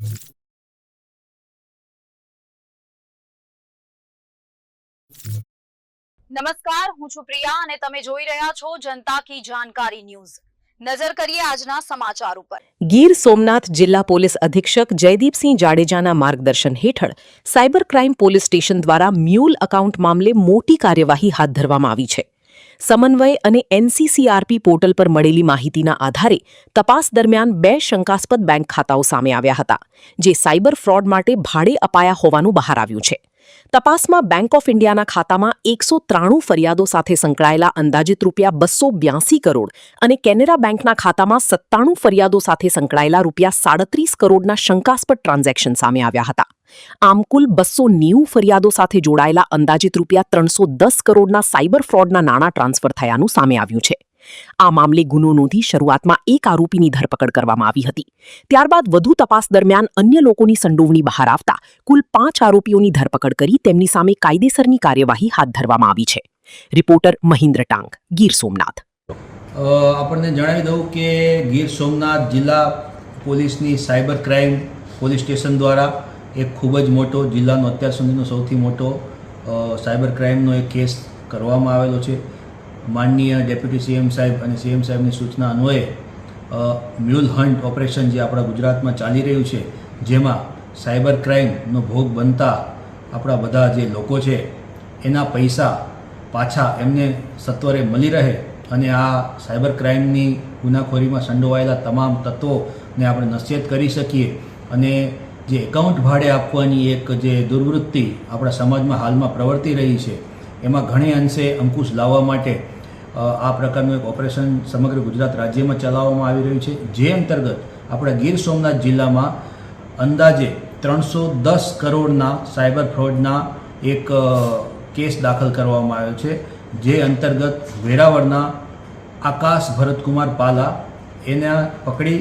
નમસ્કાર, હું છું પ્રિયા અને તમે જોઈ રહ્યા છો જનતા કી જાણકારી ન્યૂઝ। નજર કરીએ આજના સમાચાર ઉપર। ગીર સોમનાથ જિલ્લા પોલીસ અધિક્ષક જયદીપસિંહ જાડેજાના માર્ગદર્શન હેઠળ સાયબર ક્રાઇમ પોલીસ સ્ટેશન દ્વારા મ્યુલ એકાઉન્ટ મામલે મોટી કાર્યવાહી હાથ ધરવામાં આવી છે। સમન્વય અને એનસીસીઆરપી પોર્ટલ પર મળેલી માહિતીના આધારે તપાસ દરમિયાન 2 શંકાસ્પદ બેંક ખાતાઓ સામે આવ્યા હતા, જે સાયબર ફ્રોડ માટે ભાડે અપાયા હોવાનું બહાર આવ્યું છે। તપાસમાં બેંક ઓફ ઇન્ડિયાના ખાતામાં 193 ફરિયાદો સાથે સંકળાયેલા અંદાજિત રૂપિયા 282 કરોડ અને કેનેરા બેંકના ખાતામાં 97 ફરિયાદો સાથે સંકળાયેલા રૂપિયા 37 કરોડના શંકાસ્પદ ટ્રાન્ઝેક્શન સામે આવ્યા હતા। આમ કુલ 290 ફરિયાદો સાથે જોડાયેલા અંદાજિત રૂપિયા 310 કરોડના સાયબર ફ્રોડના નાણાં ટ્રાન્સફર થયાનું સામે આવ્યું છે। આ મામલે ગુનો નોંધી શરૂઆતમાં એક આરોપીની ધરપકડ કરવામાં આવી હતી। ત્યારબાદ વધુ તપાસ દરમિયાન અન્ય લોકોની સંડોવણી બહાર આવતા કુલ 5 આરોપીઓની ધરપકડ કરી તેમની સામે કાયદેસરની કાર્યવાહી હાથ ધરવામાં આવી છે। રિપોર્ટર મહિન્દ્ર ટાંગ, ગીર સોમનાથ। આપણને જણાવી દઉં કે ગીર સોમનાથ જિલ્લા પોલીસની સાયબર ક્રાઇમ પોલીસ સ્ટેશન દ્વારા એક ખૂબ જ મોટો જિલ્લાનો અત્યાર સુધીનો સૌથી મોટો સાયબર ક્રાઇમનો એક કેસ કરવામાં આવેલો છે। માનનીય ડેપ્યુટી સીએમ સાહેબ અને સીએમ સાહેબની સૂચના અન્વયે મ્યુલ હન્ટ ઓપરેશન જે આપણા ગુજરાતમાં ચાલી રહ્યું છે, જેમાં સાયબર ક્રાઇમનો ભોગ બનતા આપણા બધા જે લોકો છે એના પૈસા પાછા એમને સત્વરે મળી રહે અને આ સાયબર ક્રાઇમની ગુનાખોરીમાં સંડોવાયેલા તમામ તત્વોને આપણે નશ્યત કરી શકીએ અને જે એકાઉન્ટ ભાડે આપવાની એક જે દુર્વૃત્તિ આપણા સમાજમાં હાલમાં પ્રવર્તી રહી છે એમાં ઘણે અંશે અંકુશ લાવવા માટે આ પ્રકારનું એક ઓપરેશન સમગ્ર ગુજરાત રાજ્યમાં ચલાવવામાં આવી રહ્યું છે, જે અંતર્ગત આપણા ગીર સોમનાથ જિલ્લામાં અંદાજે 310 કરોડના સાયબર ફ્રોડના એક કેસ દાખલ કરવામાં આવ્યો છે, જે અંતર્ગત વેરાવળના આકાશ ભરતકુમાર પાલા એને પકડી